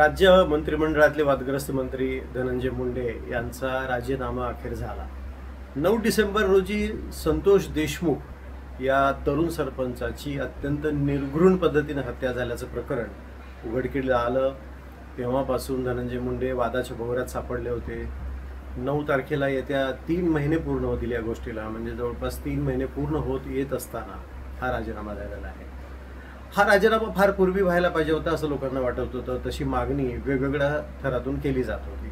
राज्य मंत्रिमंडळातले वादग्रस्त मंत्री धनंजय मुंडे यांचा राजीनामा अखेर झाला। 9 डिसेंबर रोजी संतोष देशमुख या तरुण सरपंचाची अत्यंत निर्घृण पद्धतीने हत्या झाल्याचं प्रकरण उघडकीला आलं। तेव्हापासून धनंजय मुंडे वादाच्या भोवऱ्यात सापडले होते। 9 तारखेला येत्या 3 महिने पूर्ण होतील या गोष्टीला, म्हणजे जवळपास 3 महिने पूर्ण होत येत असताना हा राजीनामा झालेला आहे। हा राजीनामा फार पूर्वी व्हायला पाहिजे होता असं लोकांना वाटत होतं। तशी मागणी वेगवेगळ्या थरातून केली जात होती।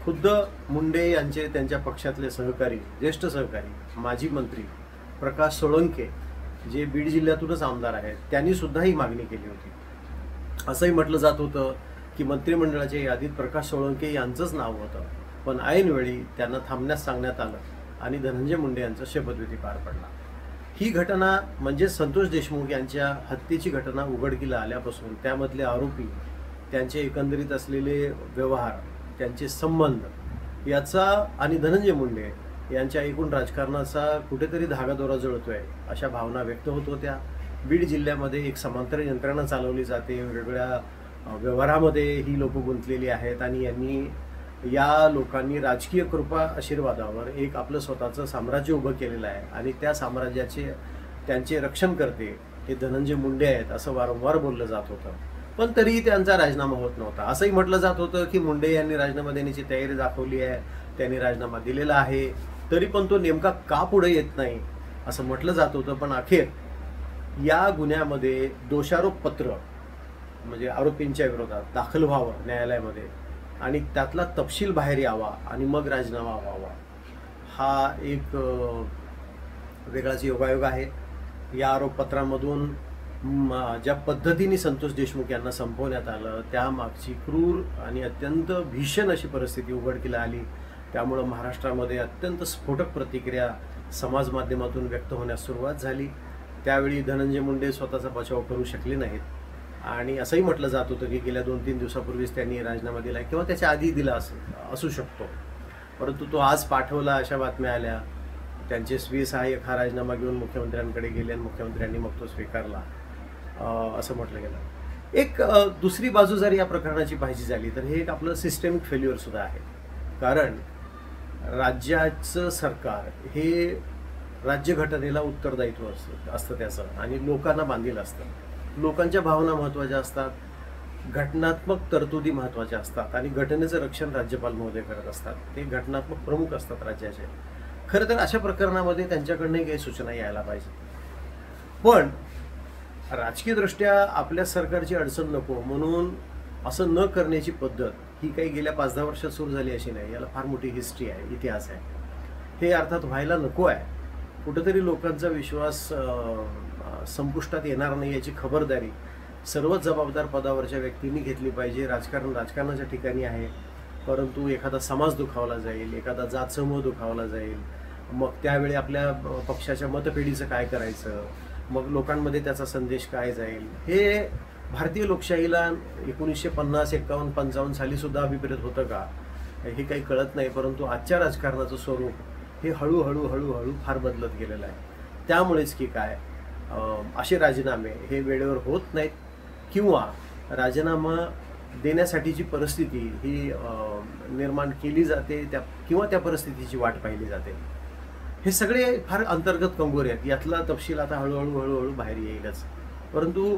खुद्द मुंडे यांचे त्यांच्या पक्षातले सहकारी, ज्येष्ठ सहकारी, माजी मंत्री प्रकाश सोळंके, जे बीड जिल्ह्यातूनच आमदार आहेत, त्यांनी सुद्धा ही मागणी केली होती। असंही म्हटलं जात होतं की मंत्रिमंडळाच्या यादीत प्रकाश सोळंके यांचंच नाव होतं, पण ऐनवेळी त्यांना थांबण्यास सांगण्यात आलं आणि धनंजय मुंडे यांचा शपथविधी पार पडला। ही घटना म्हणजे संतोष देशमुख यांच्या हत्येची घटना उघडकीला आल्यापासून त्यामधले आरोपी, त्यांचे एकंदरीत असलेले व्यवहार, त्यांचे संबंध याचा आणि धनंजय मुंडे यांच्या एकूण राजकारणाचा कुठेतरी धागादोरा जुळतोय अशा भावना व्यक्त होत होत्या। बीड जिल्ह्यामध्ये एक समांतर यंत्रणा चालवली जाते, वेगवेगळ्या व्यवहारामध्ये ही लोक गुंतलेली आहेत आणि या लोकांनी राजकीय कृपा आशीर्वादावर एक आपलं स्वतःचं साम्राज्य उभं केलेलं आहे आणि त्या साम्राज्याचे त्यांचे रक्षण करते हे धनंजय मुंडे आहेत असं वारंवार बोललं जात होतं। पण तरीही त्यांचा राजीनामा होत नव्हता। असंही म्हटलं जात होतं की मुंडे यांनी राजीनामा देण्याची तयारी दाखवली आहे, त्यांनी राजीनामा दिलेला आहे, तरी पण तो नेमका का पुढे येत नाही असं म्हटलं जात होतं। पण अखेर या गुन्ह्यामध्ये दोषारोप पत्र म्हणजे आरोपींच्या विरोधात दाखल व्हावं न्यायालयामध्ये आणि त्यातला तपशील बाहेर यावा आणि मग राजीनामा व्हावा, हा एक वेगळाच योगायोग आहे। या आरोपपत्रामधून ज्या पद्धतीने संतोष देशमुख यांना संपवण्यात आलं त्यामागची क्रूर आणि अत्यंत भीषण अशी परिस्थिती उघडकीला आली। त्यामुळं महाराष्ट्रामध्ये अत्यंत स्फोटक प्रतिक्रिया समाज माध्यमातून व्यक्त होण्यास सुरुवात झाली। त्यावेळी धनंजय मुंडे स्वतःचा बचाव करू शकले नाहीत आणि असंही म्हटलं जात होतं की गेल्या 2-3 दिवसापूर्वीच त्यांनी राजीनामा दिला किंवा त्याच्या आधी दिला असू शकतो, परंतु तो आज पाठवला अशा बातम्या आल्या। त्यांचे स्वीय सहाय्यक हा राजीनामा घेऊन मुख्यमंत्र्यांकडे गेले आणि मुख्यमंत्र्यांनी मग तो स्वीकारला असं म्हटलं गेलं। एक दुसरी बाजू जर या प्रकरणाची पाहिजे झाली तर हे एक आपलं सिस्टेमिक फेल्युअर सुद्धा आहे, कारण राज्याचं सरकार हे राज्यघटनेला उत्तरदायित्व असतं त्याचं आणि लोकांना बांधील असतं। लोकांच्या भावना महत्त्वाच्या असतात, घटनात्मक तरतुदी महत्त्वाच्या असतात आणि घटनेचं रक्षण राज्यपाल महोदय करत असतात। ते घटनात्मक प्रमुख असतात राज्याचे। खरं तर अशा प्रकरणामध्ये त्यांच्याकडनंही काही सूचना यायला पाहिजे, पण राजकीयदृष्ट्या आपल्या सरकारची अडचण नको म्हणून असं न करण्याची पद्धत ही काही गेल्या 5-10 वर्षात सुरू झाली अशी नाही। याला फार मोठी हिस्ट्री आहे, इतिहास आहे। हे अर्थात व्हायला नको आहे। कुठेतरी लोकांचा विश्वास संपुष्टात येणार नाही याची खबरदारी सर्वच जबाबदार पदावरच्या व्यक्तींनी घेतली पाहिजे। राजकारणाच्या ठिकाणी आहे, परंतु एखादा समाज दुखावला जाईल, एखादा जात समूह दुखावला जाईल, मग त्यावेळी आपल्या पक्षाच्या मतपेढीचं काय करायचं, मग लोकांमध्ये त्याचा संदेश काय जाईल, हे भारतीय लोकशाहीला 1950, 51, 55 साली सुद्धा अभिप्रेत होतं का हे काही कळत नाही। परंतु आजच्या राजकारणाचं स्वरूप हे हळूहळू फार बदलत गेलेलं आहे। त्यामुळेच की काय असे राजीनामे हे वेळेवर होत नाहीत किंवा राजीनामा देण्यासाठीची परिस्थिती ही निर्माण केली जाते किंवा त्या परिस्थितीची वाट पाहिली जाते। हे सगळे फार अंतर्गत कंगोरे आहेत। यातला तपशील आता हळूहळू बाहेर येईलच। परंतु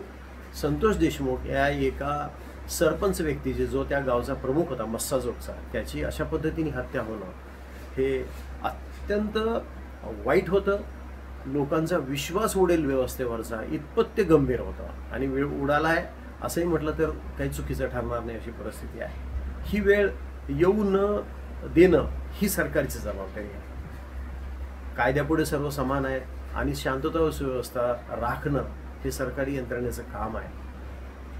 संतोष देशमुख या एका सरपंच व्यक्तीचे, जो त्या गावचा प्रमुख होता मस्साजोगचा, त्याची अशा पद्धतीने हत्या होणं हे अत्यंत वाईट होतं। लोकांचा विश्वास उडेल व्यवस्थेवरचा इतपत ते गंभीर होतं आणि वेळ उडाला आहे असंही म्हटलं तर काही चुकीचं ठरणार नाही अशी परिस्थिती आहे। ही वेळ येऊ न देणं ही सरकारची जबाबदारी आहे। कायद्यापुढे सर्व समान आहेत आणि शांतता व सुव्यवस्था राखणं हे सरकारी यंत्रणेचं काम आहे।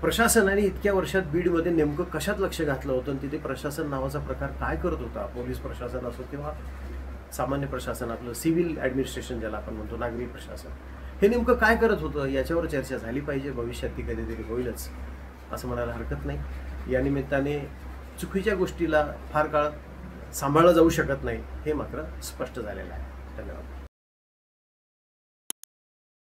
प्रशासनाने इतक्या वर्षात बीडमध्ये नेमकं कशात लक्ष घातलं होतं आणि तिथे प्रशासन नावाचा प्रकार काय करत होता, पोलीस प्रशासन असो किंवा सामान्य प्रशासन, आपलं सिव्हिल ॲडमिनिस्ट्रेशन ज्याला आपण म्हणतो, नागरी प्रशासन, हे नेमकं काय करत होतं याच्यावर चर्चा झाली पाहिजे। भविष्यात ती कधीतरी होईलच असं म्हणायला हरकत नाही। या निमित्ताने चुकीच्या गोष्टीला फार काळ सांभाळलं जाऊ शकत नाही हे मात्र स्पष्ट झालेलं आहे। धन्यवाद।